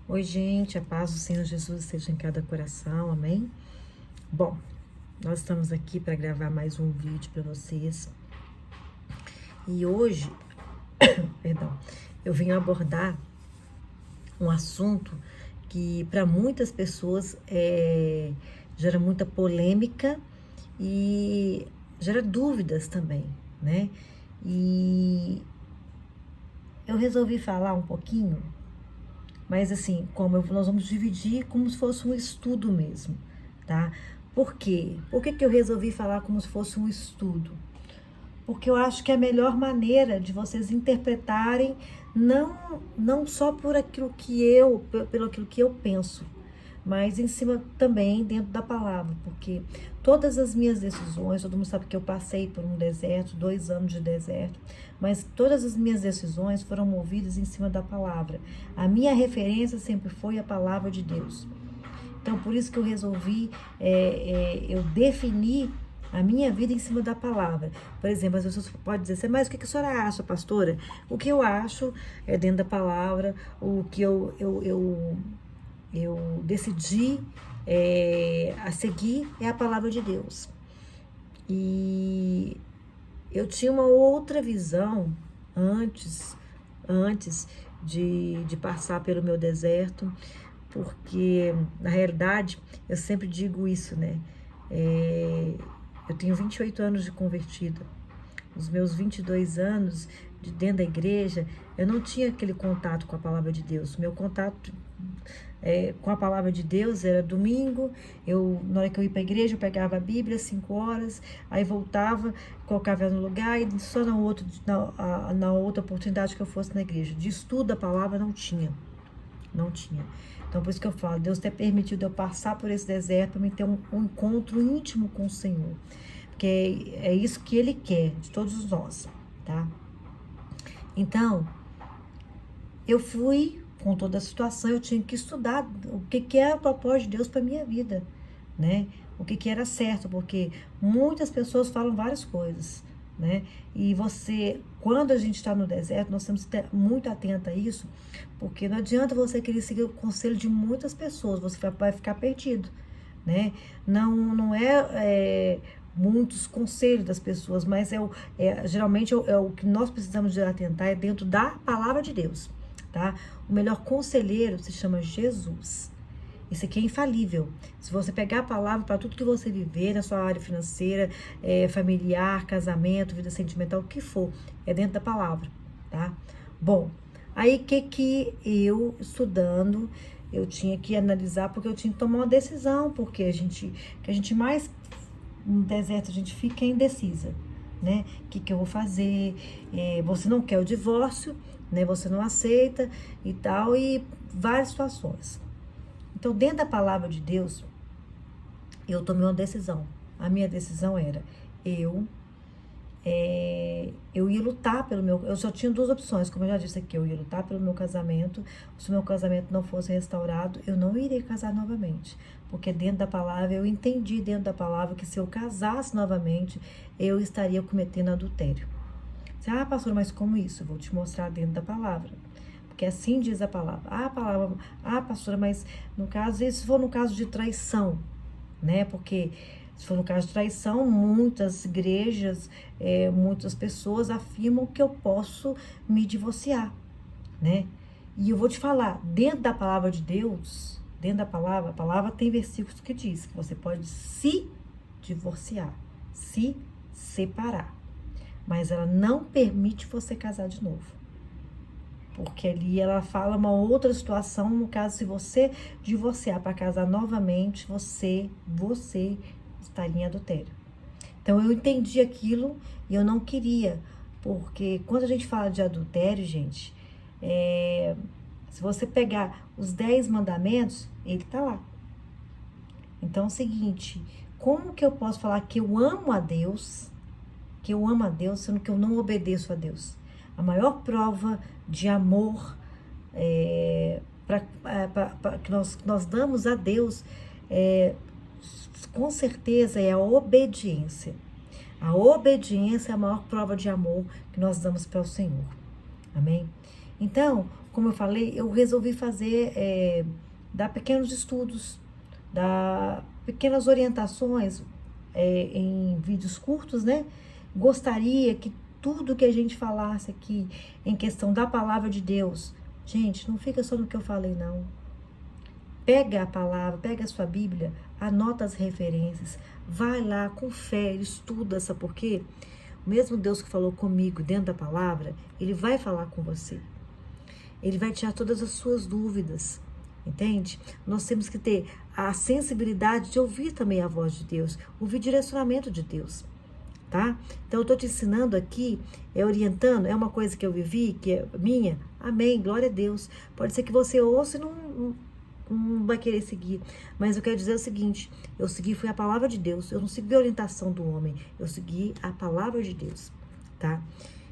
Oi, gente, a paz do Senhor Jesus esteja em cada coração, amém? Bom, nós estamos aqui para gravar mais um vídeo para vocês. E hoje, eu vim abordar um assunto que para muitas pessoas gera muita polêmica e gera dúvidas também, né? E eu resolvi falar um pouquinho, mas assim, nós vamos dividir como se fosse um estudo mesmo, tá? Por quê? Por que eu resolvi falar como se fosse um estudo? Porque eu acho que é a melhor maneira de vocês interpretarem, não só pelo aquilo que eu penso, mas em cima também dentro da palavra, porque todas as minhas decisões, todo mundo sabe que eu passei por um deserto, 2 anos de deserto, mas todas as minhas decisões foram movidas em cima da palavra. A minha referência sempre foi a palavra de Deus. Então, por isso que eu resolvi, eu definir a minha vida em cima da palavra. Por exemplo, as pessoas podem dizer assim, mas o que a senhora acha, pastora? O que eu acho é dentro da palavra, o que eu decidi a seguir é a palavra de Deus. E eu tinha uma outra visão antes de passar pelo meu deserto, porque na realidade eu sempre digo isso, né? Eu tenho 28 anos de convertida. Os meus 22 anos de dentro da igreja, eu não tinha aquele contato com a palavra de Deus. O meu contato com a palavra de Deus era domingo, na hora que eu ia para a igreja, eu pegava a Bíblia, 5 horas, aí voltava, colocava no lugar, e só na outra oportunidade que eu fosse na igreja. De estudo da palavra, não tinha. Então, por isso que eu falo, Deus ter permitido eu passar por esse deserto para me ter um encontro íntimo com o Senhor. Porque é isso que Ele quer de todos nós, tá? Então, eu fui, com toda a situação, eu tinha que estudar o que é o propósito de Deus para minha vida, né? O que era certo, porque muitas pessoas falam várias coisas, né? E quando a gente está no deserto, nós temos que estar muito atento a isso, porque não adianta você querer seguir o conselho de muitas pessoas, você vai ficar perdido, né? Não é muitos conselhos das pessoas, mas geralmente é o que nós precisamos de atentar é dentro da palavra de Deus, tá? O melhor conselheiro se chama Jesus. Isso aqui é infalível. Se você pegar a palavra para tudo que você viver na sua área financeira, familiar, casamento, vida sentimental, o que for, é dentro da palavra, tá? Bom, aí que eu, estudando, eu tinha que analisar, porque eu tinha que tomar uma decisão, porque a gente mais no deserto a gente fica indecisa, né? O que eu vou fazer? Você não quer o divórcio, né? Você não aceita e tal, e várias situações. Então, dentro da palavra de Deus, eu tomei uma decisão. A minha decisão era, eu ia lutar pelo meu... Eu só tinha 2 opções, como eu já disse aqui, eu ia lutar pelo meu casamento. Se o meu casamento não fosse restaurado, eu não iria casar novamente. Porque dentro da palavra, eu entendi dentro da palavra que se eu casasse novamente, eu estaria cometendo adultério. Você, pastor, mas como isso? Eu vou te mostrar dentro da palavra. Porque assim diz a palavra. Pastora, mas no caso, e se for no caso de traição, né? Porque se for no caso de traição, muitas igrejas, muitas pessoas afirmam que eu posso me divorciar, né? E eu vou te falar, dentro da palavra de Deus, a palavra tem versículos que diz que você pode se divorciar, se separar, mas ela não permite você casar de novo. Porque ali ela fala uma outra situação, no caso, se você divorciar para casar novamente, você estaria em adultério. Então, eu entendi aquilo e eu não queria, porque quando a gente fala de adultério, gente, se você pegar os 10 mandamentos, ele tá lá. Então, é o seguinte, como que eu posso falar que eu amo a Deus, sendo que eu não obedeço a Deus? A maior prova de amor que nós damos a Deus, com certeza, é a obediência. A obediência é a maior prova de amor que nós damos para o Senhor. Amém? Então, como eu falei, eu resolvi dar pequenos estudos, dar pequenas orientações em vídeos curtos, né? Gostaria que tudo que a gente falasse aqui em questão da palavra de Deus, gente, não fica só no que eu falei, não. Pega a palavra, pega a sua Bíblia, anota as referências, vai lá, confere, estuda, sabe por quê? O mesmo Deus que falou comigo dentro da palavra, Ele vai falar com você. Ele vai tirar todas as suas dúvidas, entende? Nós temos que ter a sensibilidade de ouvir também a voz de Deus, ouvir direcionamento de Deus, tá? Então, eu estou te ensinando aqui, orientando, é uma coisa que eu vivi, que é minha, amém, glória a Deus. Pode ser que você ouça e não vai querer seguir, mas eu quero dizer o seguinte, eu segui, foi a palavra de Deus, eu não segui a orientação do homem, eu segui a palavra de Deus, tá?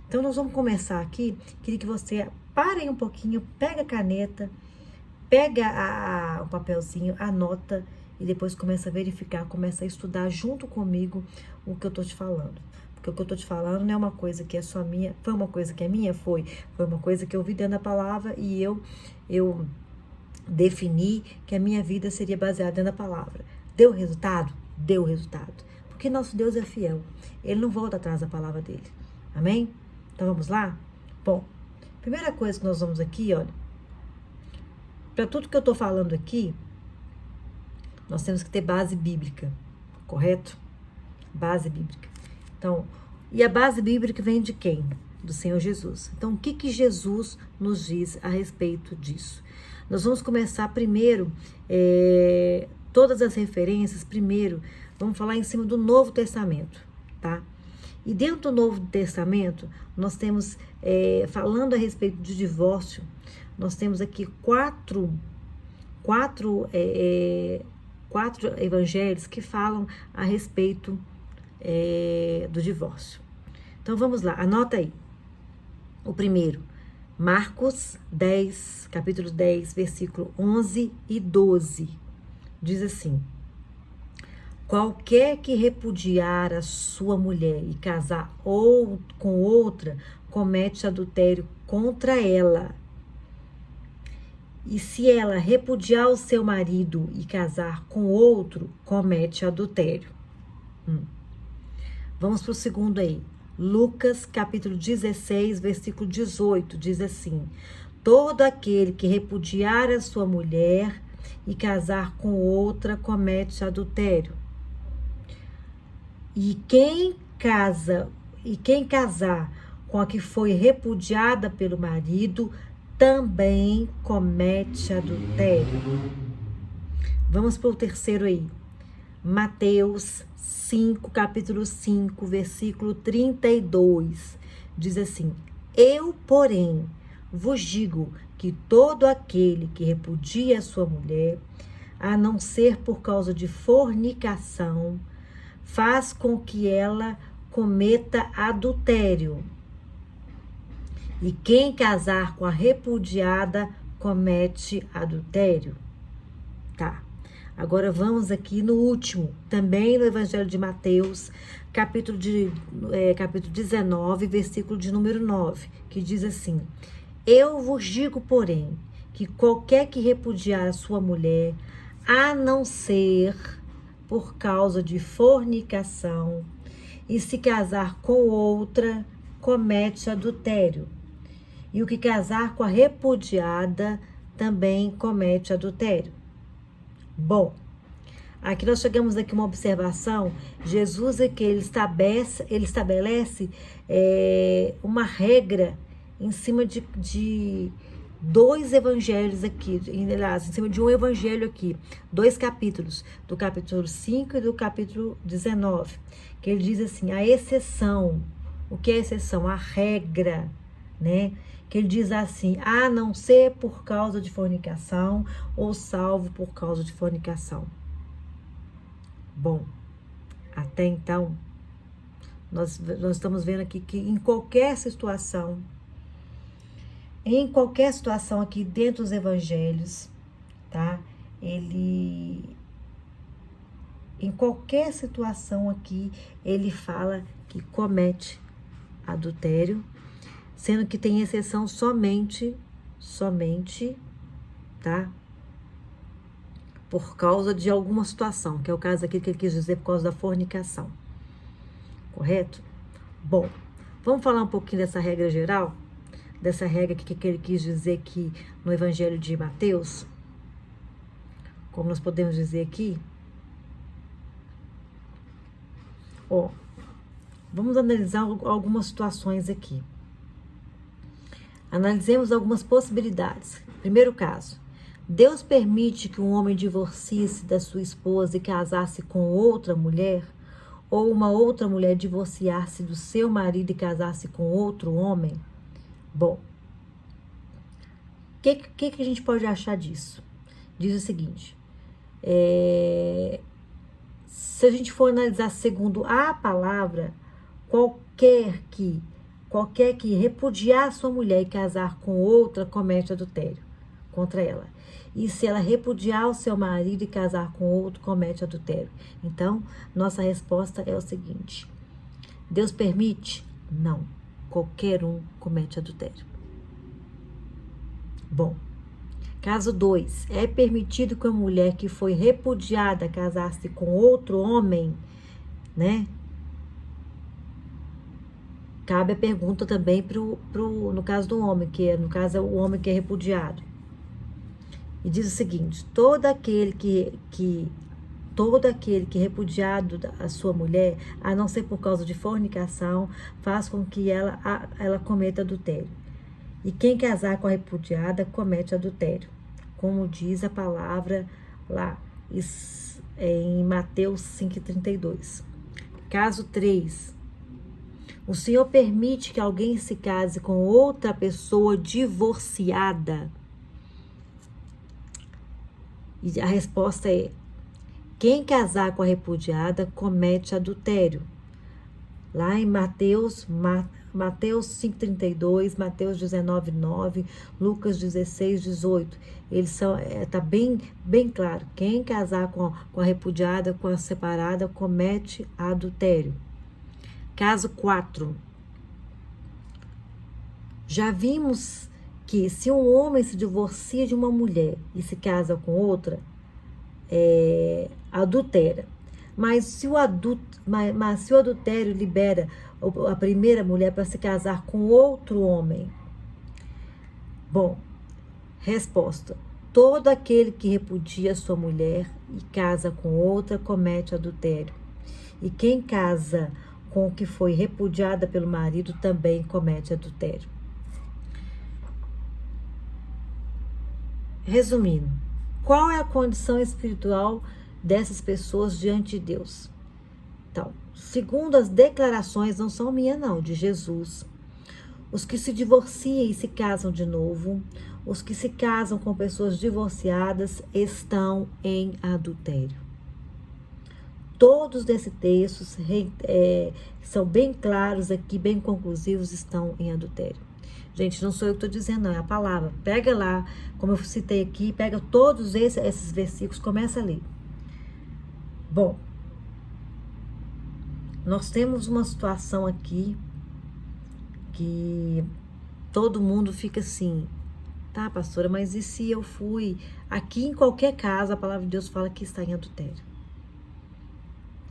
Então, nós vamos começar aqui, queria que você pare um pouquinho, pega a caneta, pega o papelzinho, anota e depois começa a verificar, começa a estudar junto comigo o que eu tô te falando. Porque o que eu tô te falando não é uma coisa que é só minha, foi uma coisa que é minha, foi uma coisa que eu vi dentro da palavra e eu defini que a minha vida seria baseada dentro da palavra. Deu resultado? Deu resultado. Porque nosso Deus é fiel. Ele não volta atrás da palavra dele. Amém? Então vamos lá? Bom, primeira coisa que nós vamos aqui, olha. Para tudo que eu tô falando aqui, nós temos que ter base bíblica. Correto? Base bíblica. Então, e a base bíblica vem de quem? Do Senhor Jesus. Então, o que Jesus nos diz a respeito disso? Nós vamos começar primeiro, todas as referências, primeiro, vamos falar em cima do Novo Testamento, tá? E dentro do Novo Testamento, nós temos, falando a respeito de divórcio, nós temos aqui quatro evangelhos que falam a respeito do divórcio. Então, vamos lá, anota aí. O primeiro, Marcos 10, capítulo 10, versículo 11 e 12, diz assim: qualquer que repudiar a sua mulher e casar com outra, comete adultério contra ela. E se ela repudiar o seu marido e casar com outro, comete adultério. Vamos para o segundo aí. Lucas, capítulo 16, versículo 18, diz assim: todo aquele que repudiar a sua mulher e casar com outra, comete adultério. E quem casar com a que foi repudiada pelo marido, também comete adultério. Vamos para o terceiro aí. Mateus 5, capítulo 5, versículo 32, diz assim: eu, porém, vos digo que todo aquele que repudia a sua mulher, a não ser por causa de fornicação, faz com que ela cometa adultério. E quem casar com a repudiada, comete adultério. Tá. Agora vamos aqui no último, também no Evangelho de Mateus, capítulo 19, versículo de número 9, que diz assim: eu vos digo, porém, que qualquer que repudiar a sua mulher, a não ser por causa de fornicação, e se casar com outra, comete adultério. E o que casar com a repudiada, também comete adultério. Bom, aqui nós chegamos aqui uma observação. Jesus é que ele estabelece uma regra em cima de dois evangelhos aqui, aliás, em cima de um evangelho aqui, 2 capítulos, do capítulo 5 e do capítulo 19, que ele diz assim: a exceção. O que é exceção? A regra, né? Que ele diz assim: a não ser por causa de fornicação ou salvo por causa de fornicação. Bom, até então, nós estamos vendo aqui que em qualquer situação aqui dentro dos evangelhos, tá? Em qualquer situação aqui, ele fala que comete adultério, sendo que tem exceção somente somente, tá? Por causa de alguma situação, que é o caso aqui que ele quis dizer por causa da fornicação. Correto? Bom, vamos falar um pouquinho dessa regra geral? Dessa regra que ele quis dizer aqui no Evangelho de Mateus? Como nós podemos dizer aqui? Ó, vamos analisar algumas situações aqui. Analisemos algumas possibilidades. Primeiro caso, Deus permite que um homem divorcie-se da sua esposa e casasse com outra mulher? Ou uma outra mulher divorciar-se do seu marido e casar-se com outro homem? Bom, o que a gente pode achar disso? Diz o seguinte, se a gente for analisar segundo a palavra, qualquer que repudiar sua mulher e casar com outra, comete adultério contra ela. E se ela repudiar o seu marido e casar com outro, comete adultério. Então, nossa resposta é o seguinte: Deus permite? Não. Qualquer um comete adultério. Bom, caso 2. É permitido que uma mulher que foi repudiada casasse com outro homem, né? Cabe a pergunta também no caso do homem, no caso é o homem que é repudiado. E diz o seguinte: todo aquele que repudiado a sua mulher, a não ser por causa de fornicação, faz com que ela cometa adultério. E quem casar com a repudiada comete adultério, como diz a palavra lá em Mateus 5,32. Caso 3. O Senhor permite que alguém se case com outra pessoa divorciada? E a resposta é: quem casar com a repudiada comete adultério. Lá em Mateus 5,32, Mateus 19,9, Lucas 16,18. Tá bem claro. Quem casar com a repudiada, com a separada, comete adultério. Caso 4. Já vimos que se um homem se divorcia de uma mulher e se casa com outra, adultera. Mas se o adultério libera a primeira mulher para se casar com outro homem? Bom, resposta: todo aquele que repudia sua mulher e casa com outra comete adultério. E quem casa com o que foi repudiada pelo marido também comete adultério. Resumindo, qual é a condição espiritual dessas pessoas diante de Deus? Então, segundo as declarações, não são minhas não, de Jesus, os que se divorciam e se casam de novo, os que se casam com pessoas divorciadas estão em adultério. Todos esses textos são bem claros aqui, bem conclusivos, estão em adultério. Gente, não sou eu que estou dizendo, não, é a palavra. Pega lá, como eu citei aqui, pega todos esses versículos, começa a ler. Bom, nós temos uma situação aqui que todo mundo fica assim: tá, pastora, mas e se eu fui? Aqui, em qualquer caso, a palavra de Deus fala que está em adultério.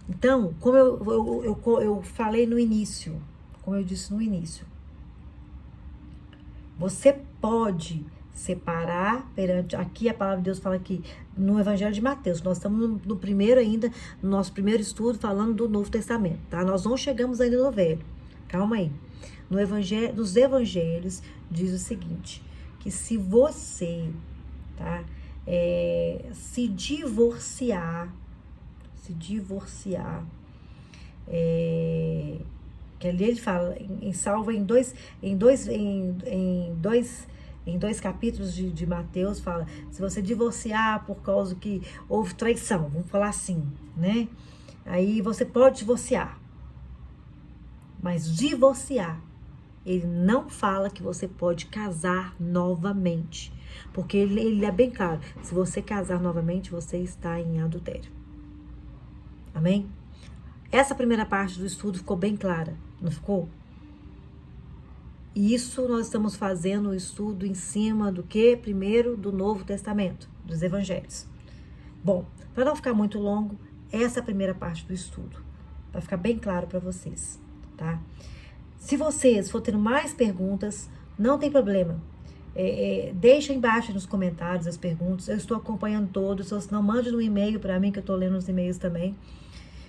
Então, como eu falei no início, como eu disse no início, você pode separar perante. Aqui a palavra de Deus fala aqui no Evangelho de Mateus. Nós estamos no primeiro ainda, no nosso primeiro estudo, falando do Novo Testamento, tá? Nós não chegamos ainda no Velho. Calma aí. Nos Evangelhos diz o seguinte: que se você, tá, se divorciar, que ali ele fala, salva em dois capítulos de Mateus, fala: se você divorciar por causa que houve traição, vamos falar assim, né? Aí você pode divorciar. Mas divorciar, ele não fala que você pode casar novamente. Porque ele é bem claro: se você casar novamente, você está em adultério. Amém? Essa primeira parte do estudo ficou bem clara, não ficou? E isso nós estamos fazendo o estudo em cima do que? Primeiro, do Novo Testamento, dos Evangelhos. Bom, para não ficar muito longo, essa é a primeira parte do estudo, para ficar bem claro para vocês, tá? Se vocês for tendo mais perguntas, não tem problema. Deixa embaixo nos comentários as perguntas, eu estou acompanhando todos, ou se não, mande no e-mail para mim, que eu estou lendo os e-mails também,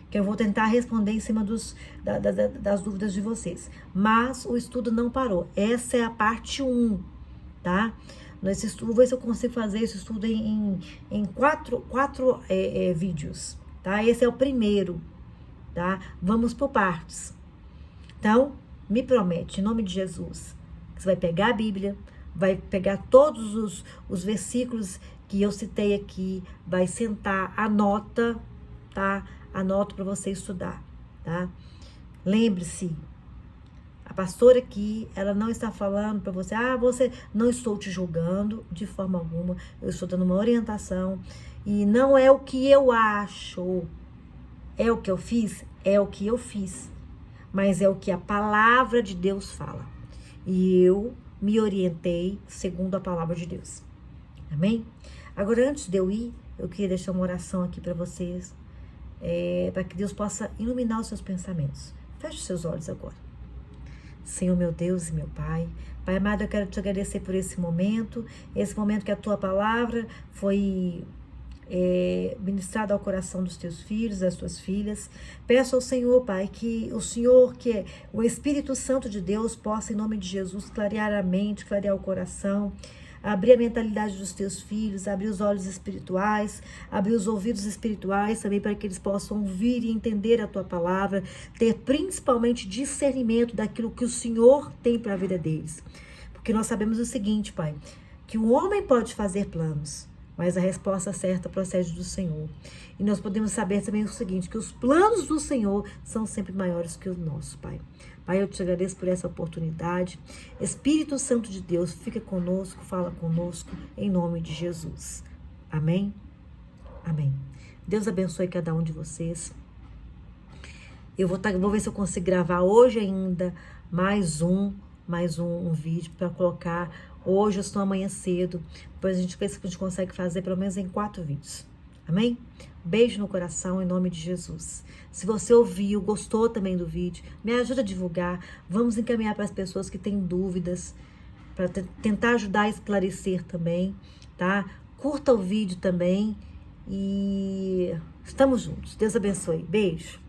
que eu vou tentar responder em cima das dúvidas de vocês. Mas o estudo não parou, essa é a parte 1, tá? Nesse estudo, vou ver se eu consigo fazer esse estudo em quatro vídeos, tá? Esse é o primeiro, tá? Vamos por partes. Então, me promete, em nome de Jesus, que você vai pegar a Bíblia, vai pegar todos os versículos que eu citei aqui, vai sentar, anota, tá? Anota para você estudar, tá? Lembre-se, a pastora aqui, ela não está falando para você, não estou te julgando de forma alguma, eu estou dando uma orientação, e não é o que eu acho, é o que eu fiz, mas é o que a palavra de Deus fala. E eu me orientei segundo a palavra de Deus. Amém? Agora, antes de eu ir, eu queria deixar uma oração aqui para vocês, para que Deus possa iluminar os seus pensamentos. Feche os seus olhos agora. Senhor, meu Deus e meu Pai, Pai amado, eu quero te agradecer por esse momento que a Tua palavra foi ministrada ao coração dos Teus filhos, das Tuas filhas. Peço ao Senhor, Pai, que o Senhor, que é o Espírito Santo de Deus, possa, em nome de Jesus, clarear a mente, clarear o coração, abrir a mentalidade dos Teus filhos, abrir os olhos espirituais, abrir os ouvidos espirituais também, para que eles possam ouvir e entender a Tua palavra, ter principalmente discernimento daquilo que o Senhor tem para a vida deles. Porque nós sabemos o seguinte, Pai, que o homem pode fazer planos, mas a resposta certa procede do Senhor. E nós podemos saber também o seguinte, que os planos do Senhor são sempre maiores que os nossos, Pai. Pai, eu te agradeço por essa oportunidade. Espírito Santo de Deus, fica conosco, fala conosco, em nome de Jesus. Amém? Amém. Deus abençoe cada um de vocês. Eu vou ver se eu consigo gravar hoje ainda mais um vídeo para colocar hoje ou se não amanhã cedo. Depois a gente pensa que a gente consegue fazer pelo menos em 4 vídeos. Amém? Beijo no coração em nome de Jesus. Se você ouviu, gostou também do vídeo, me ajuda a divulgar. Vamos encaminhar para as pessoas que têm dúvidas, para tentar ajudar a esclarecer também, tá? Curta o vídeo também e estamos juntos. Deus abençoe. Beijo.